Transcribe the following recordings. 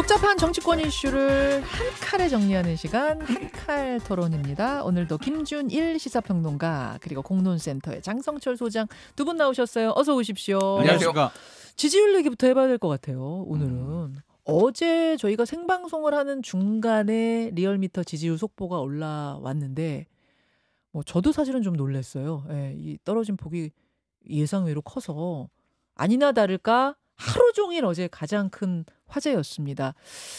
복잡한 정치권 이슈를 한 칼에 정리하는 시간 한칼 토론입니다. 오늘도 김준일 시사평론가 그리고 공론센터의 장성철 소장 두 분 나오셨어요. 어서 오십시오. 안녕하세요. 지지율 얘기부터 해봐야 될 것 같아요. 오늘은 어제 저희가 생방송을 하는 중간에 리얼미터 지지율 속보가 올라왔는데 뭐 저도 사실은 좀 놀랐어요. 예, 이 떨어진 폭이 예상외로 커서 아니나 다를까 하루 종일 어제 가장 큰 화제였습니다.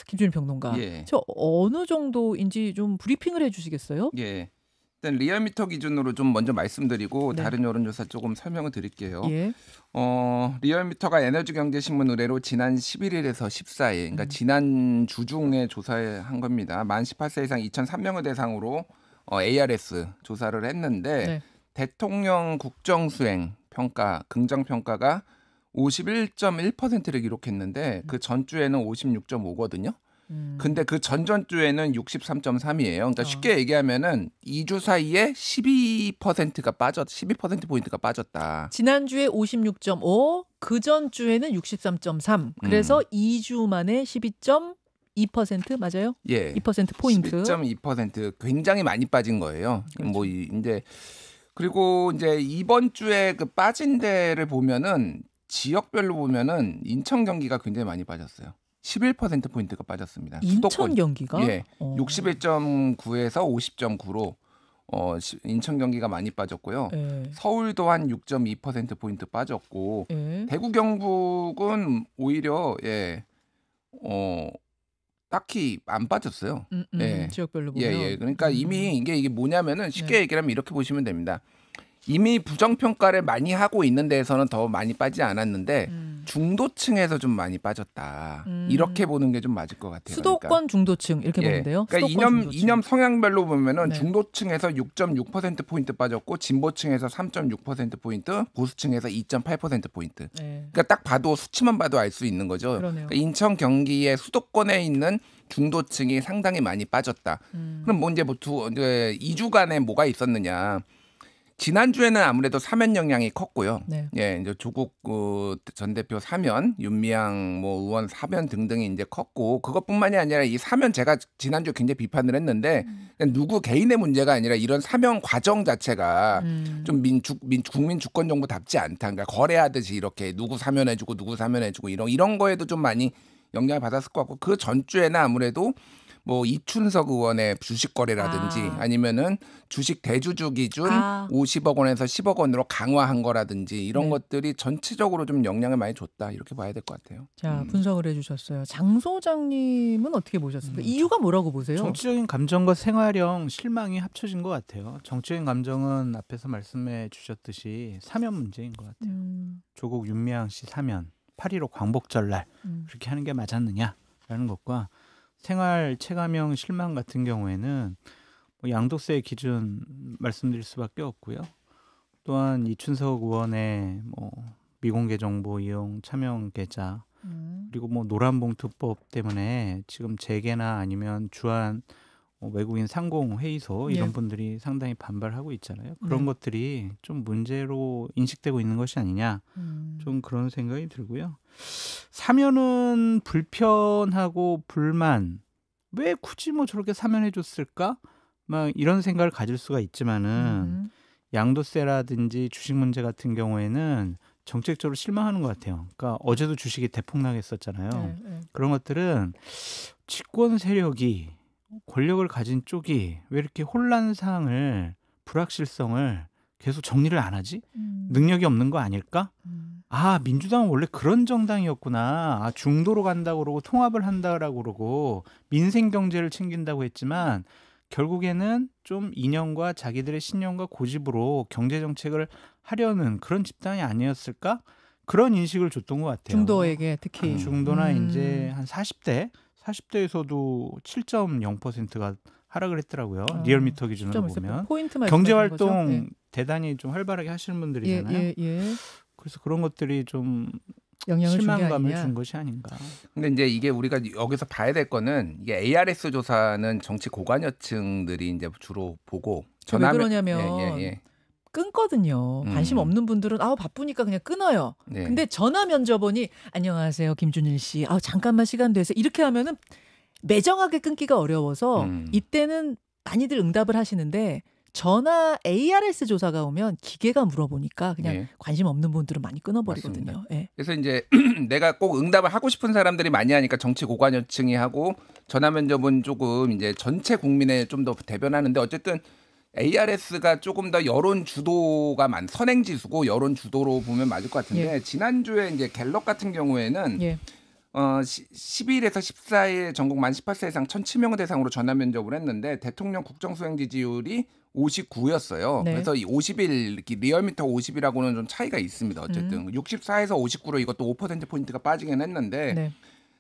김준일 평론가. 예. 저 어느 정도인지 좀 브리핑을 해주시겠어요? 예. 일단 리얼미터 기준으로 좀 먼저 말씀드리고 네. 다른 여론조사 조금 설명을 드릴게요. 예. 리얼미터가 에너지경제신문 의뢰로 지난 11일에서 14일, 그러니까 지난 주 중에 조사한 겁니다. 만 18세 이상 2,003명을 대상으로 ARS 조사를 했는데 네. 대통령 국정수행 평가, 긍정평가가 51.1%를 기록했는데 그 전주에는 56.5거든요. 근데 그 전전주에는 63.3이에요. 그러니까 쉽게 얘기하면은 2주 사이에 12%포인트가 빠졌다. 지난주에 56.5, 그 전주에는 63.3. 그래서 2주 만에 12.2% 맞아요? 예. 2%포인트. 12.2% 굉장히 많이 빠진 거예요. 그렇죠. 뭐 이제 그리고 이제 이번 주에 그 빠진 데를 보면은 지역별로 보면은 인천 경기가 굉장히 많이 빠졌어요. 11%포인트가 빠졌습니다. 인천 수도권. 경기가? 예. 61.9에서 50.9로 인천 경기가 많이 빠졌고요. 예. 서울도 한 6.2%포인트 빠졌고 예. 대구 경북은 오히려 딱히 안 빠졌어요. 예. 지역별로 보면. 예. 그러니까 이미 이게 뭐냐면은 쉽게 얘기하면 이렇게 보시면 됩니다. 이미 부정평가를 많이 하고 있는 데에서는 더 많이 빠지지 않았는데 중도층에서 좀 많이 빠졌다. 이렇게 보는 게 좀 맞을 것 같아요. 수도권 중도층 이렇게 보면 돼요. 그러니까 이념 성향별로 보면은 네. 중도층에서 6.6%포인트 빠졌고 진보층에서 3.6%포인트, 보수층에서 2.8%포인트. 네. 그러니까 딱 봐도 수치만 봐도 알 수 있는 거죠. 그러네요. 그러니까 인천 경기의 수도권에 있는 중도층이 상당히 많이 빠졌다. 그럼 뭐 이제 2주간에 뭐가 있었느냐. 지난주에는 아무래도 사면 영향이 컸고요. 네. 예, 이제 조국 전 대표 사면, 윤미향 뭐 의원 사면 등등이 이제 컸고 그것뿐만이 아니라 이 사면 제가 지난주에 굉장히 비판을 했는데 누구 개인의 문제가 아니라 이런 사면 과정 자체가 좀 국민 주권 정부답지 않다. 그러니까 거래하듯이 이렇게 누구 사면해주고 이런 거에도 좀 많이 영향을 받았을 것 같고 그 전주에는 아무래도 뭐 이춘석 의원의 주식 거래라든지 아니면은 주식 대주주 기준 50억 원에서 10억 원으로 강화한 거라든지 이런 네. 것들이 전체적으로 좀 영향을 많이 줬다 이렇게 봐야 될 것 같아요. 자, 분석을 해주셨어요. 장 소장님은 어떻게 보셨습니까? 이유가 뭐라고 보세요? 정치적인 감정과 생활형 실망이 합쳐진 것 같아요. 정치적인 감정은 앞에서 말씀해 주셨듯이 사면 문제인 것 같아요. 조국 윤미향 씨 사면 8.15 광복절날 그렇게 하는 게 맞았느냐라는 것과 생활 체감형 실망 같은 경우에는 뭐 양도세 기준 말씀드릴 수밖에 없고요. 또한 이춘석 의원의 뭐 미공개 정보 이용 차명 계좌 그리고 뭐 노란봉투법 때문에 지금 재계나 아니면 주한 외국인 상공 회의소 이런 분들이 상당히 반발하고 있잖아요. 그런 것들이 좀 문제로 인식되고 있는 것이 아니냐 좀 그런 생각이 들고요. 사면은 불편하고 불만 왜 굳이 뭐 저렇게 사면해 줬을까? 막 이런 생각을 가질 수가 있지만은 양도세라든지 주식 문제 같은 경우에는 정책적으로 실망하는 것 같아요. 그러니까 어제도 주식이 대폭락했었잖아요. 네. 그런 것들은 집권 세력이 권력을 가진 쪽이 왜 이렇게 혼란상을 불확실성을 계속 정리를 안 하지? 능력이 없는 거 아닐까? 민주당은 원래 그런 정당이었구나. 중도로 간다고 그러고 통합을 한다고 그러고 민생 경제를 챙긴다고 했지만 결국에는 좀 이념과 자기들의 신념과 고집으로 경제 정책을 하려는 그런 집단이 아니었을까? 그런 인식을 줬던 것 같아요. 중도에게 특히. 중도나 이제 한 40대에서도 7.0%가 하락을 했더라고요. 리얼미터 기준으로 보면. 경제 활동 대단히 좀 활발하게 하시는 분들이잖아요. 그래서 그런 것들이 좀 실망감을 준 것이 아닌가. 근데 이제 이게 우리가 여기서 봐야 될 거는 이게 ARS 조사는 정치 고관여층들이 이제 주로 보고 왜 그러냐면 끊거든요. 관심 없는 분들은 바쁘니까 그냥 끊어요. 네. 근데 전화 면접원이 안녕하세요 김준일 씨. 잠깐만 시간 돼서 이렇게 하면은 매정하게 끊기가 어려워서 이때는 많이들 응답을 하시는데 전화 ARS 조사가 오면 기계가 물어보니까 그냥 네. 관심 없는 분들은 많이 끊어버리거든요. 네. 그래서 이제 내가 꼭 응답을 하고 싶은 사람들이 많이 하니까 정치 고관여층이 하고 전화 면접은 조금 이제 전체 국민에 좀 더 대변하는데 어쨌든 ARS가 조금 더 여론 주도가 선행 지수고 여론 주도로 보면 맞을 것 같은데 예. 지난주에 이제 갤럽 같은 경우에는 예. 12일에서 14일 전국 만 18세 이상 1,007명 대상으로 전화 면접을 했는데 대통령 국정수행 지지율이 59였어요. 네. 그래서 이 50일 리얼미터 50이라고는 좀 차이가 있습니다. 어쨌든 64에서 59로 이것도 5%포인트가 빠지긴 했는데 네.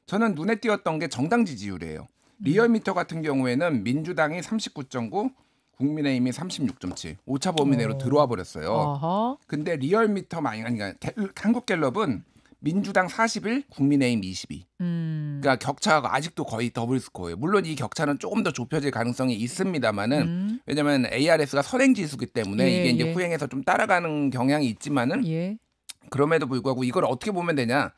저는 눈에 띄었던 게 정당 지지율이에요. 리얼미터 같은 경우에는 민주당이 39.9, 국민의힘이 36.7, 오차 범위 내로 들어와 버렸어요. 어허. 근데 리얼미터 그러니까 한국갤럽은 민주당 41, 국민의힘 22. 그러니까 격차가 아직도 거의 더블 스코어예요. 물론 이 격차는 조금 더 좁혀질 가능성이 있습니다만은 왜냐하면 ARS가 선행 지수기 때문에 이게 이제 후행해서 좀 따라가는 경향이 있지만은 그럼에도 불구하고 이걸 어떻게 보면 되냐?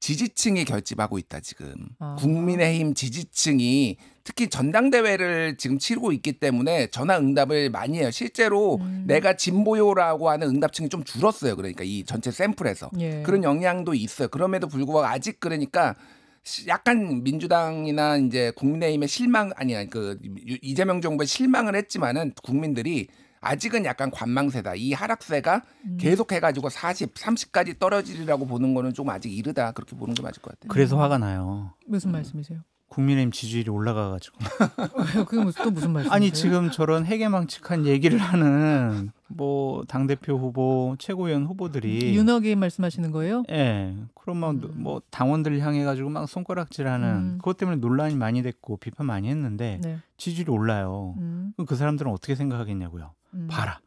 지지층이 결집하고 있다 지금. 국민의힘 지지층이 특히 전당대회를 지금 치르고 있기 때문에 전화 응답을 많이 해요. 실제로 내가 진보요라고 하는 응답층이 좀 줄었어요. 그러니까 이 전체 샘플에서. 그런 영향도 있어요. 그럼에도 불구하고 아직 그러니까 약간 민주당이나 이제 국민의힘의 이재명 정부에 실망을 했지만은 국민들이 아직은 약간 관망세다. 이 하락세가 계속해가지고 40, 30까지 떨어지리라고 보는 거는 좀 아직 이르다. 그렇게 보는 게 맞을 것 같아요. 그래서 화가 나요. 무슨 말씀이세요? 국민의힘 지지율이 올라가가지고. 그게 또 무슨 말씀이세요? 아니 지금 저런 해괴망측한 얘기를 하는 뭐 당대표 후보, 최고위원 후보들이 윤석이 말씀하시는 거예요? 예. 그러면 뭐 당원들 향해 가지고 막 손가락질하는 그것 때문에 논란이 많이 됐고 비판 많이 했는데 지지율이 올라요. 그럼 그 사람들은 어떻게 생각하겠냐고요. 봐라.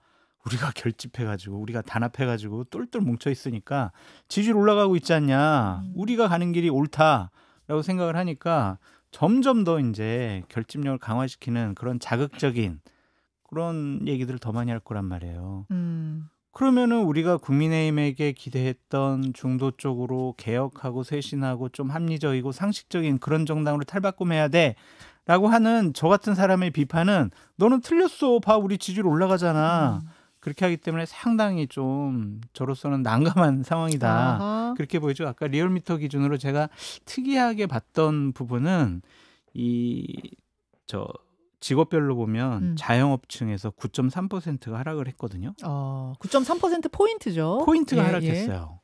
우리가 결집해가지고 우리가 단합해가지고 똘똘 뭉쳐 있으니까 지지율 올라가고 있지 않냐. 우리가 가는 길이 옳다라고 생각을 하니까 점점 더 이제 결집력을 강화시키는 그런 자극적인 그런 얘기들을 더 많이 할 거란 말이에요. 그러면은 우리가 국민의힘에게 기대했던 중도 쪽으로 개혁하고 쇄신하고 좀 합리적이고 상식적인 그런 정당으로 탈바꿈해야 돼라고 하는 저 같은 사람의 비판은 너는 틀렸어. 봐 우리 지지율 올라가잖아. 그렇게 하기 때문에 상당히 좀 저로서는 난감한 상황이다. 아하. 그렇게 보이죠. 아까 리얼미터 기준으로 제가 특이하게 봤던 부분은 직업별로 보면 자영업층에서 9.3%가 하락을 했거든요. 9.3% 포인트죠. 포인트가 하락했어요.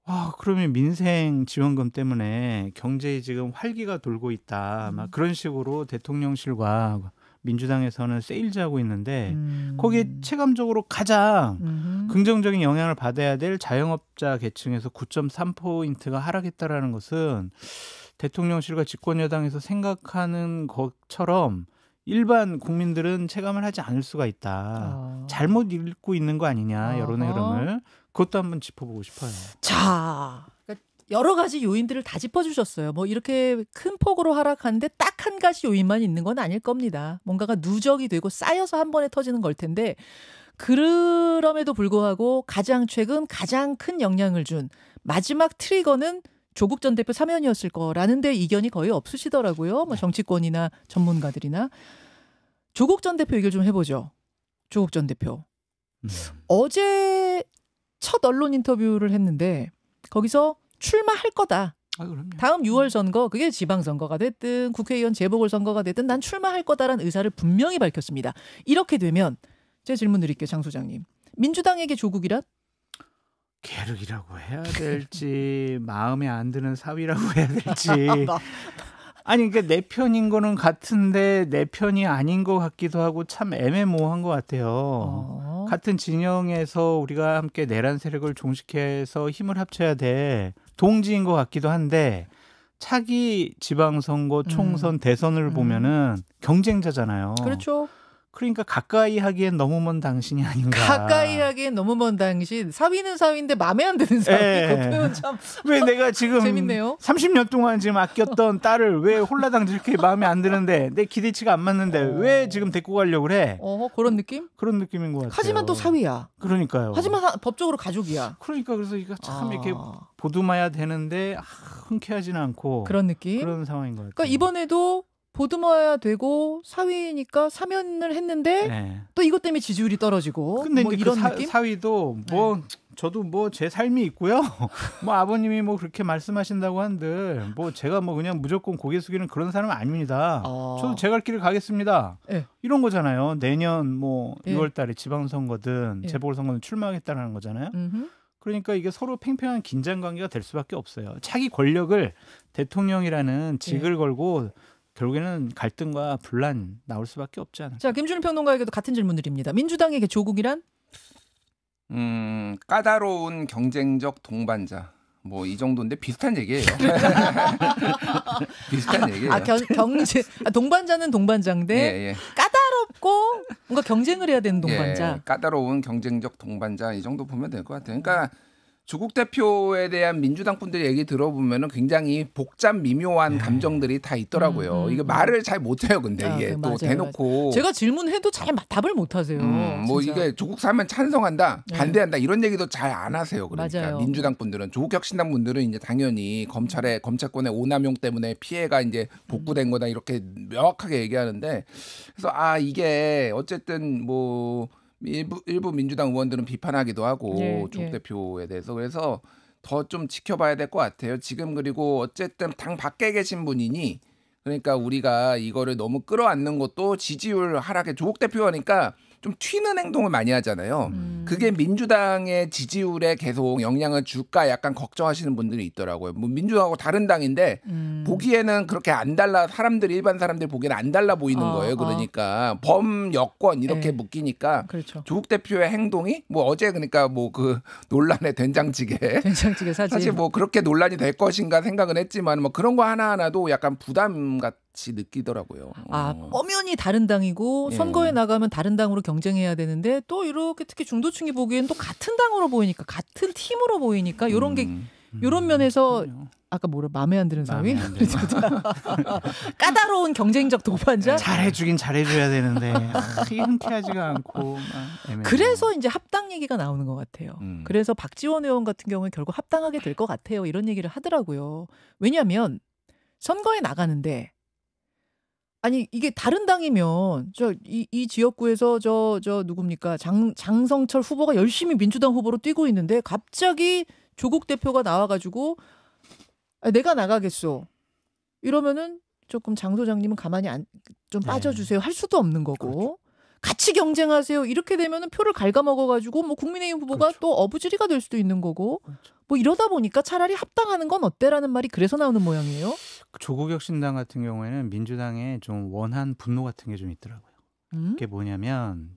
와, 그러면 민생 지원금 때문에 경제에 지금 활기가 돌고 있다. 막 그런 식으로 대통령실과 민주당에서는 세일즈하고 있는데 거기에 체감적으로 가장 긍정적인 영향을 받아야 될 자영업자 계층에서 9.3포인트가 하락했다라는 것은 대통령실과 집권여당에서 생각하는 것처럼 일반 국민들은 체감을 하지 않을 수가 있다. 잘못 읽고 있는 거 아니냐, 여론의 흐름을. 그것도 한번 짚어보고 싶어요. 자, 여러 가지 요인들을 다 짚어주셨어요. 뭐 이렇게 큰 폭으로 하락하는데 딱 한 가지 요인만 있는 건 아닐 겁니다. 뭔가가 누적이 되고 쌓여서 한 번에 터지는 걸 텐데 그럼에도 불구하고 가장 최근 가장 큰 영향을 준 마지막 트리거는 조국 전 대표 사면이었을 거라는 데 이견이 거의 없으시더라고요. 뭐 정치권이나 전문가들이나. 조국 전 대표 얘기를 좀 해보죠. 조국 전 대표. 어제 첫 언론 인터뷰를 했는데 거기서 출마할 거다. 다음 6월 선거, 그게 지방선거가 됐든 국회의원 재보궐선거가 됐든 난 출마할 거다라는 의사를 분명히 밝혔습니다. 이렇게 되면 제가 질문 드릴게요. 장 소장님. 민주당에게 조국이란? 계륵이라고 해야 될지 마음에 안 드는 사위라고 해야 될지 아니 그러니까 내 편인 거는 같은데 내 편이 아닌 것 같기도 하고 참 애매모호한 것 같아요. 같은 진영에서 우리가 함께 내란 세력을 종식해서 힘을 합쳐야 돼. 동지인 것 같기도 한데 차기 지방선거 총선 대선을 보면은 경쟁자잖아요. 그렇죠. 그러니까 가까이 하기엔 너무 먼 당신이 아닌가. 가까이 하기엔 너무 먼 당신. 사위는 사위인데 마음에 안 드는 사위. 예. 그 표현 참. 왜 내가 지금 재밌네요. 30년 동안 지금 아꼈던 딸을 왜 홀라당 이렇게 마음에 안 드는데 내 기대치가 안 맞는데 왜 지금 데리고 가려고 그래? 그런 느낌? 그런 느낌인 것 같아요. 하지만 또 사위야. 그러니까요. 하지만 법적으로 가족이야. 그러니까 그래서 이거 참 이렇게 보듬어야 되는데 흔쾌하지는 않고 그런 느낌? 그런 상황인 것 같아요. 그러니까 이번에도 보듬어야 되고 사위니까 사면을 했는데 네. 또 이것 때문에 지지율이 떨어지고 근데 뭐 이제 이런 그 느낌? 사위도 뭐 저도 뭐 제 삶이 있고요. 뭐 아버님이 뭐 그렇게 말씀하신다고 한들 뭐 제가 뭐 그냥 무조건 고개 숙이는 그런 사람은 아닙니다. 저도 제 갈 길을 가겠습니다. 네. 이런 거잖아요. 내년 뭐 예. 6월 달에 지방선거든 예. 재보궐선거는 출마하겠다는 거잖아요. 음흠. 그러니까 이게 서로 팽팽한 긴장 관계가 될 수밖에 없어요. 차기 권력을 대통령이라는 직을 걸고 결국에는 갈등과 분란 나올 수밖에 없지 않을까. 자, 김준일 평론가에게도 같은 질문 드립니다. 민주당에게 조국이란? 까다로운 경쟁적 동반자. 뭐 이 정도인데 비슷한 얘기예요. 비슷한 얘기예요. 동반자는 동반자인데 예. 까다롭고 뭔가 경쟁을 해야 되는 동반자. 예, 까다로운 경쟁적 동반자 이 정도 보면 될 것 같아요. 그러니까 조국 대표에 대한 민주당 분들 얘기 들어보면은 굉장히 복잡 미묘한 감정들이 다 있더라고요. 이게 말을 잘 못해요. 근데 이게 또 맞아요, 대놓고 맞아요. 제가 질문해도 잘 답을 못하세요. 뭐 진짜. 이게 조국 사면 찬성한다, 반대한다 이런 얘기도 잘 안 하세요. 그러니까 맞아요. 민주당 분들은 조국혁신당 분들은 이제 당연히 검찰권의 오남용 때문에 피해가 이제 복구된 거다 이렇게 명확하게 얘기하는데 그래서 이게 어쨌든 뭐. 일부 민주당 의원들은 비판하기도 하고 조국 대표에 대해서 그래서 더 좀 지켜봐야 될 것 같아요. 지금 그리고 어쨌든 당 밖에 계신 분이니 그러니까 우리가 이거를 너무 끌어안는 것도 지지율 하락에 조국 대표니까 좀 튀는 행동을 많이 하잖아요. 그게 민주당의 지지율에 계속 영향을 줄까 약간 걱정하시는 분들이 있더라고요. 뭐 민주당하고 다른 당인데 보기에는 그렇게 안 달라 일반 사람들이 보기에는 안 달라 보이는 거예요. 그러니까 범여권 이렇게 묶이니까 그렇죠. 조국 대표의 행동이 뭐 어제 그러니까 뭐 그 논란의 된장찌개 사실 뭐 그렇게 논란이 될 것인가 생각은 했지만 뭐 그런 거 하나하나도 약간 부담 같이 느끼더라고요. 엄연히 다른 당이고 선거에 나가면 다른 당으로 경쟁해야 되는데 또 이렇게 특히 중도층이 보기엔 또 같은 당으로 보이니까 같은 팀으로 보이니까 이런 게 이런 면에서 아까 마음에 안 드는 사위? 까다로운 경쟁적 동반자? 잘해주긴 잘해줘야 되는데 흔쾌하지가 않고 그래서 이제 합당 얘기가 나오는 것 같아요. 그래서 박지원 의원 같은 경우에 결국 합당하게 될 것 같아요. 이런 얘기를 하더라고요. 왜냐하면 선거에 나가는데 아니 이게 다른 당이면 이 지역구에서 저 누굽니까 장성철 후보가 열심히 민주당 후보로 뛰고 있는데 갑자기 조국 대표가 나와가지고 내가 나가겠소 이러면은 조금 장 소장님은 가만히 좀 빠져주세요 할 수도 없는 거고 그렇죠. 같이 경쟁하세요 이렇게 되면은 표를 갉아먹어가지고 뭐 국민의힘 후보가 그렇죠. 또 어부지리가 될 수도 있는 거고 그렇죠. 뭐 이러다 보니까 차라리 합당하는 건 어때라는 말이 그래서 나오는 모양이에요. 조국혁신당 같은 경우에는 민주당에 좀 원한 분노 같은 게 좀 있더라고요. 그게 뭐냐면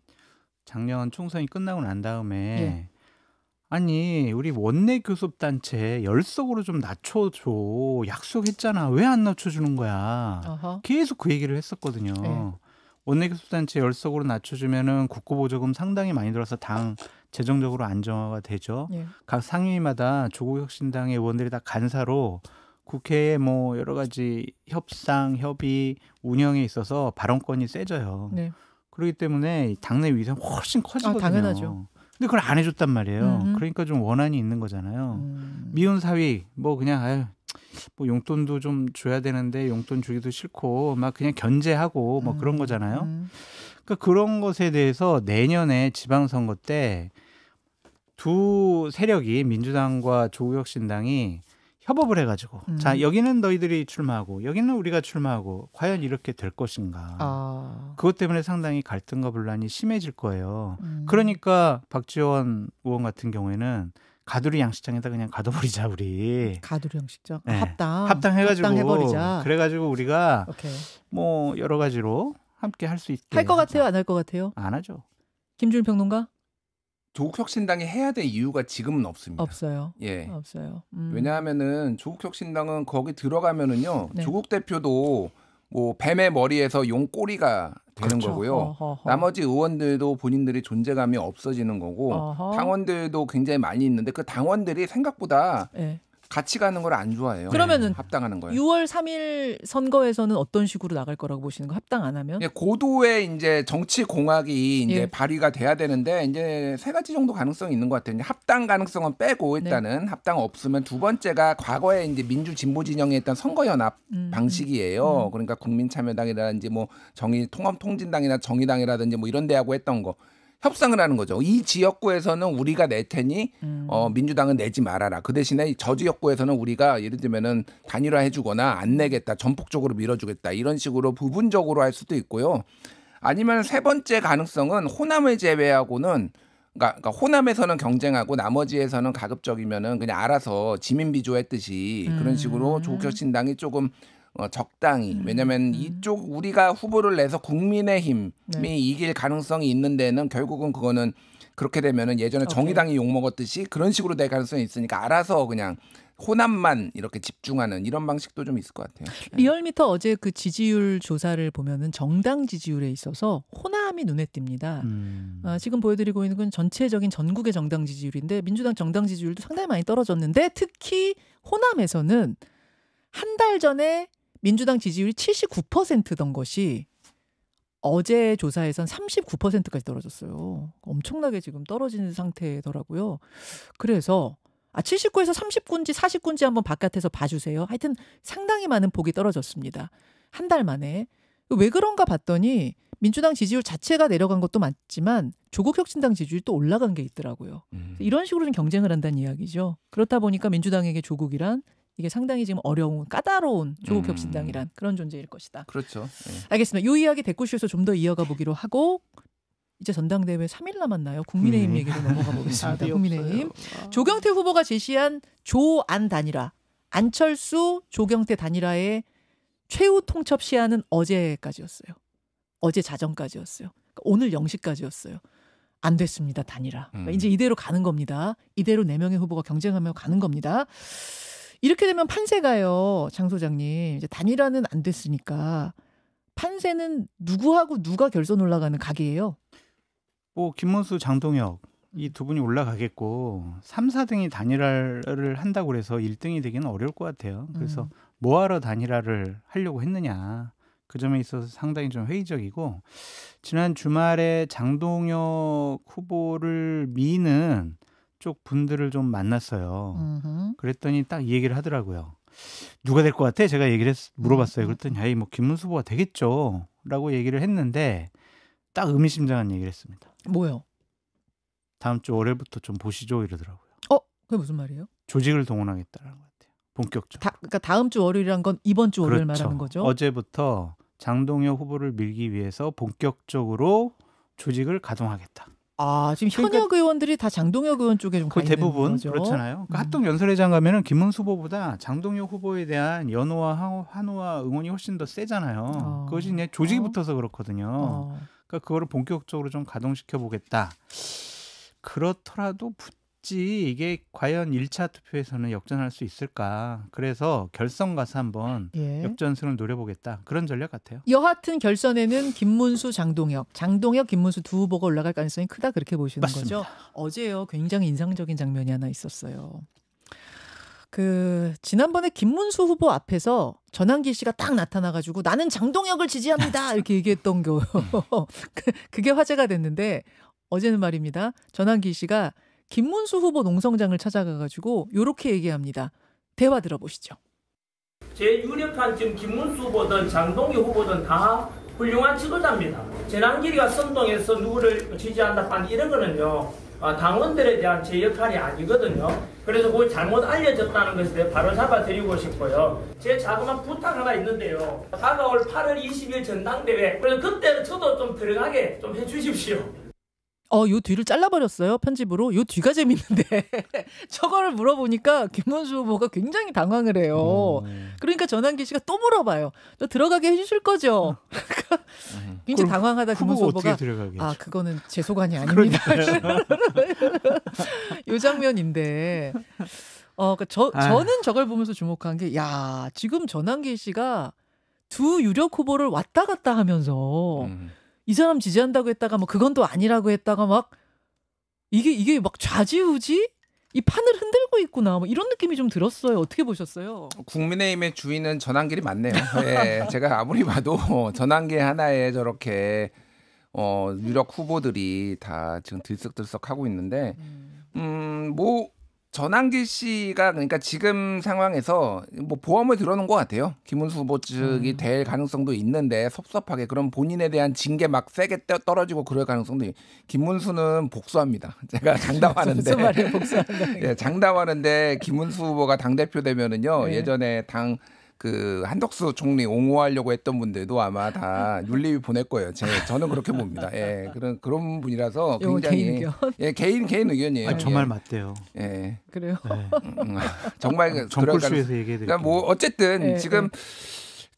작년 총선이 끝나고 난 다음에 아니 우리 원내 교섭단체 열석으로 좀 낮춰줘 약속했잖아 왜 안 낮춰주는 거야. 어허. 계속 그 얘기를 했었거든요. 원내 교섭단체 열석으로 낮춰주면은 국고보조금 상당히 많이 들어서 당 재정적으로 안정화가 되죠. 각 상임위마다 조국혁신당의 의원들이 다 간사로 국회에 뭐 여러 가지 협상, 협의, 운영에 있어서 발언권이 세져요. 그렇기 때문에 당내 위상이 훨씬 커지거든요. 당연하죠. 근데 그걸 안 해줬단 말이에요. 그러니까 좀 원한이 있는 거잖아요. 미운 사위 뭐 그냥 뭐 용돈도 좀 줘야 되는데 용돈 주기도 싫고 막 그냥 견제하고 뭐 그런 거잖아요. 그러니까 그런 것에 대해서 내년에 지방선거 때 두 세력이 민주당과 조국혁신당이 협업을 해가지고 자 여기는 너희들이 출마하고 여기는 우리가 출마하고 과연 이렇게 될 것인가. 그것 때문에 상당히 갈등과 분란이 심해질 거예요. 그러니까 박지원 의원 같은 경우에는 가두리 양식장에다 그냥 가둬버리자 우리. 가두리 양식장? 네. 합당해가지고 합당해버리자. 그래가지고 우리가 뭐 여러 가지로 함께 할 수 있게. 할 것 같아요? 안 할 것 같아요? 안 하죠. 김준일 평론가? 조국혁신당이 해야 될 이유가 지금은 없습니다. 없어요. 예, 없어요. 왜냐하면은 조국혁신당은 거기 들어가면은요, 조국 대표도 뭐 뱀의 머리에서 용 꼬리가 되는 그렇죠. 거고요. 어허허. 나머지 의원들도 본인들이 존재감이 없어지는 거고 어허. 당원들도 굉장히 많이 있는데 그 당원들이 생각보다 예. 같이 가는 걸 안 좋아해요. 그러면은 합당하는 거예요. 6월 3일 선거에서는 어떤 식으로 나갈 거라고 보시는 거? 합당 안 하면? 예, 고도의 이제 정치 공학이 이제 예. 발휘가 돼야 되는데 이제 세 가지 정도 가능성이 있는 것 같아요. 이제 합당 가능성은 빼고 일단은 합당 없으면 두 번째가 과거에 이제 민주 진보 진영에 있던 선거연합 방식이에요. 그러니까 국민참여당이라든지 뭐 통합통진당이나 정의당이라든지 뭐 이런 데하고 했던 거. 협상을 하는 거죠. 이 지역구에서는 우리가 낼 테니 민주당은 내지 말아라. 그 대신에 저 지역구에서는 우리가 예를 들면은 단일화해주거나 안 내겠다. 전폭적으로 밀어주겠다. 이런 식으로 부분적으로 할 수도 있고요. 아니면 세 번째 가능성은 호남을 제외하고는 그러니까 호남에서는 경쟁하고 나머지에서는 가급적이면은 그냥 알아서 지민 비조했듯이 그런 식으로 조국혁신당이 조금 적당히 왜냐하면 이쪽 우리가 후보를 내서 국민의힘이 이길 가능성이 있는 데는 결국은 그거는 그렇게 되면은 예전에 정의당이 욕먹었듯이 그런 식으로 될 가능성이 있으니까 알아서 그냥 호남만 이렇게 집중하는 이런 방식도 좀 있을 것 같아요. 리얼미터 어제 그 지지율 조사를 보면은 정당 지지율에 있어서 호남이 눈에 띕니다. 지금 보여드리고 있는 건 전체적인 전국의 정당 지지율인데 민주당 정당 지지율도 상당히 많이 떨어졌는데 특히 호남에서는 한 달 전에 민주당 지지율이 79%던 것이 어제 조사에선 39%까지 떨어졌어요. 엄청나게 지금 떨어지는 상태더라고요. 그래서 79에서 30군지 40군지 한번 바깥에서 봐주세요. 하여튼 상당히 많은 폭이 떨어졌습니다. 한 달 만에. 왜 그런가 봤더니 민주당 지지율 자체가 내려간 것도 맞지만 조국혁신당 지지율이 또 올라간 게 있더라고요. 이런 식으로 좀 경쟁을 한다는 이야기죠. 그렇다 보니까 민주당에게 조국이란 이게 상당히 지금 어려운 까다로운 조국혁신당이란 그런 존재일 것이다. 그렇죠. 네. 알겠습니다. 이 이야기 댓글쇼에서 좀 더 이어가 보기로 하고 이제 전당대회 3일 남았나요? 국민의힘 얘기로 넘어가 보겠습니다. 국민의힘. 조경태 후보가 제시한 조안 단일화. 안철수 조경태 단일화의 최후 통첩 시한은 어제까지였어요. 어제 자정까지였어요. 그러니까 오늘 0시까지였어요. 안 됐습니다. 단일화. 그러니까 이제 이대로 가는 겁니다. 이대로 4명의 후보가 경쟁하며 가는 겁니다. 이렇게 되면 판세가요. 장 소장님. 이제 단일화는 안 됐으니까 판세는 누구하고 누가 결선 올라가는 각이에요? 뭐 김문수, 장동혁 이 두 분이 올라가겠고 3, 4등이 단일화를 한다고 그래서 1등이 되기는 어려울 것 같아요. 그래서 뭐하러 단일화를 하려고 했느냐. 그 점에 있어서 상당히 좀 회의적이고 지난 주말에 장동혁 후보를 미는 쪽 분들을 좀 만났어요. 그랬더니 딱 이 얘기를 하더라고요. 누가 될 것 같아? 제가 물어봤어요. 그랬더니 아이 뭐 김문수 후보가 되겠죠. 라고 얘기를 했는데 딱 의미심장한 얘기를 했습니다. 뭐요? 다음 주 월요일부터 좀 보시죠 이러더라고요. 그게 무슨 말이에요? 조직을 동원하겠다는 것 같아요. 본격적으로. 그러니까 다음 주 월요일이란 건 이번 주 월요일 그렇죠. 말하는 거죠? 어제부터 장동혁 후보를 밀기 위해서 본격적으로 조직을 가동하겠다. 지금 현역 의원들이 다 장동혁 의원 쪽에 좀 가 있는 대부분 거죠? 그렇잖아요. 그러니까 합동연설회장 가면은 김문수 후보보다 장동혁 후보에 대한 연호와 환호와 응원이 훨씬 더 세잖아요. 그것이 이제 조직이 붙어서 그렇거든요. 그러니까 그거를 본격적으로 좀 가동시켜 보겠다. 그렇더라도 붙지 이게 과연 1차 투표에서는 역전할 수 있을까? 그래서 결선 가서 한번 역전승을 노려보겠다. 그런 전략 같아요. 여하튼 결선에는 김문수, 장동혁, 김문수 두 후보가 올라갈 가능성이 크다 그렇게 보시는 맞습니다. 거죠? 어제요 굉장히 인상적인 장면이 하나 있었어요. 지난번에 김문수 후보 앞에서 전환기 씨가 딱 나타나가지고 나는 장동혁을 지지합니다 이렇게 얘기했던 거 그게 화제가 됐는데 어제는 말입니다. 전환기 씨가 김문수 후보 농성장을 찾아가가지고 이렇게 얘기합니다. 대화 들어보시죠. 제 유력한 지금 김문수 후보든 장동혁 후보든 다 훌륭한 지도자입니다. 전환길이가 선동해서 누구를 지지한다 이런 거는요. 당원들에 대한 제 역할이 아니거든요. 그래서 그걸 잘못 알려졌다는 것에 대해 바로 잡아드리고 싶고요. 제 자그마한 부탁 하나 있는데요. 다가올 8월 20일 전당대회. 그래서 그때 저도 좀 들어가게 좀 해주십시오. 요 뒤를 잘라버렸어요. 편집으로. 요 뒤가 재밌는데 저거를 물어보니까 김문수 후보가 굉장히 당황을 해요. 그러니까 전환기 씨가 또 물어봐요. 저 들어가게 해주실 거죠? 굉장히 당황하다 김문수 후보가 그거는 제 소관이 아닙니다. 요 장면인데 저는 저걸 보면서 주목한 게 지금 전환기 씨가 두 유력 후보를 왔다 갔다 하면서 이 사람 지지한다고 했다가 뭐 그건 또 아니라고 했다가 막 이게 막 좌지우지 이 판을 흔들고 있구나 뭐 이런 느낌이 좀 들었어요. 어떻게 보셨어요? 국민의힘의 주인은 전환길이 맞네요. 예, 제가 아무리 봐도 전환길 하나에 저렇게 유력 후보들이 다 지금 들썩들썩하고 있는데 뭐 전환길 씨가 그러니까 지금 상황에서 뭐 보험을 들어놓은 것 같아요. 김문수 후보 측이 될 가능성도 있는데 섭섭하게 그럼 본인에 대한 징계 막 세게 떨어지고 그럴 가능성도 김문수는 복수합니다. 제가 장담하는데 무슨 말이에요, 복수한다. 예, 장담하는데 김문수 후보가 당대표 되면은요 네. 예전에 그 한덕수 총리 옹호하려고 했던 분들도 아마 다 윤리위 보낼 거예요. 저는 그렇게 봅니다. 예, 그런 분이라서 굉장히 개인 의견? 예, 개인 의견이에요. 정말 예. 맞대요. 예. 그래요? 네. 정말 정kur수에서 얘기해드릴게요. 그러니까 뭐 어쨌든 네, 지금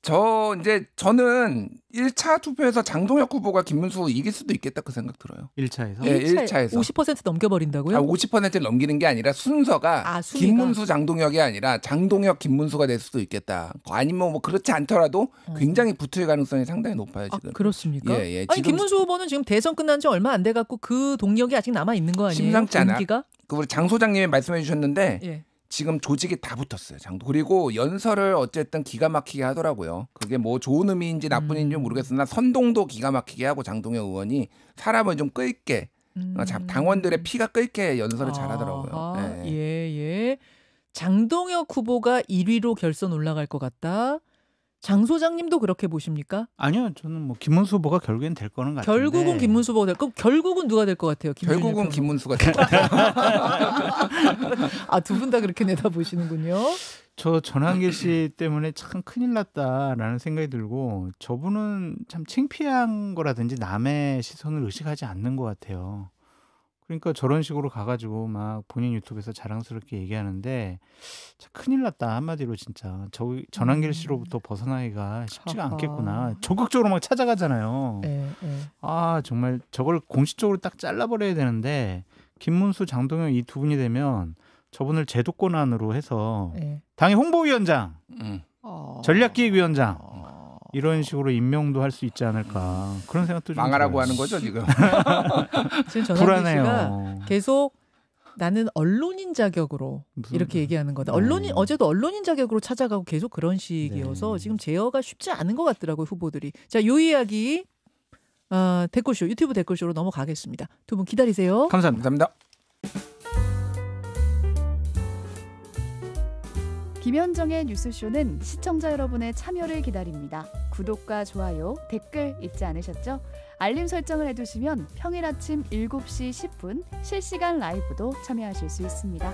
저는 1차 투표에서 장동혁 후보가 김문수 이길 수도 있겠다 그 생각 들어요. 1차에서? 예, 1차에서 50% 넘겨버린다고요? 50%를 넘기는 게 아니라 순위가 김문수 장동혁이 아니라 장동혁 김문수가 될 수도 있겠다. 아니면 뭐 그렇지 않더라도 굉장히 붙을 가능성이 상당히 높아요 지금. 그렇습니까? 예, 아니 김문수 후보는 지금 대선 끝난 지 얼마 안 돼 갖고 그 동력이 아직 남아 있는 거 아니에요? 심상치 않아. 인기가? 우리 장 소장님이 말씀해 주셨는데 예. 지금 조직이 다 붙었어요. 그리고 연설을 어쨌든 기가 막히게 하더라고요. 그게 뭐 좋은 의미인지 나쁜 의미인지 모르겠으나 선동도 기가 막히게 하고 장동혁 의원이 사람을 좀 끌게 당원들의 피가 끓게 연설을 잘하더라고요. 예. 장동혁 후보가 1위로 결선 올라갈 것 같다. 장 소장님도 그렇게 보십니까? 아니요, 저는 뭐 김문수 후보가 결국엔 될 거는 같은데. 결국은 김문수 후보가 될 거. 결국은 누가 될 것 같아요? 결국은 김문수가 될 것 같아요. 두 분 다 그렇게 내다보시는군요. 저 전환길 씨 때문에 참 큰일 났다라는 생각이 들고 저분은 참 창피한 거라든지 남의 시선을 의식하지 않는 것 같아요. 그러니까 저런 식으로 가가지고 막 본인 유튜브에서 자랑스럽게 얘기하는데 참 큰일 났다 한마디로 진짜. 전환길 씨로부터 벗어나기가 쉽지가 않겠구나. 적극적으로 막 찾아가잖아요. 정말 저걸 공식적으로 딱 잘라버려야 되는데 김문수, 장동혁 이 두 분이 되면 저분을 제도권안으로 해서 당의 홍보위원장, 전략기획위원장 이런 식으로 임명도 할 수 있지 않을까 그런 생각도 좀 망하라고 들어요. 하는 거죠 지금. 지금 전환길 씨가 계속 나는 언론인 자격으로 이렇게 얘기하는 거다. 어제도 언론인 자격으로 찾아가고 계속 그런 식이어서 지금 제어가 쉽지 않은 것 같더라고요 후보들이. 자, 요 이야기 댓글쇼 유튜브 댓글쇼로 넘어가겠습니다. 두 분 기다리세요. 감사합니다. 김현정의 뉴스쇼는 시청자 여러분의 참여를 기다립니다. 구독과 좋아요, 댓글 잊지 않으셨죠? 알림 설정을 해두시면 평일 아침 7시 10분 실시간 라이브도 참여하실 수 있습니다.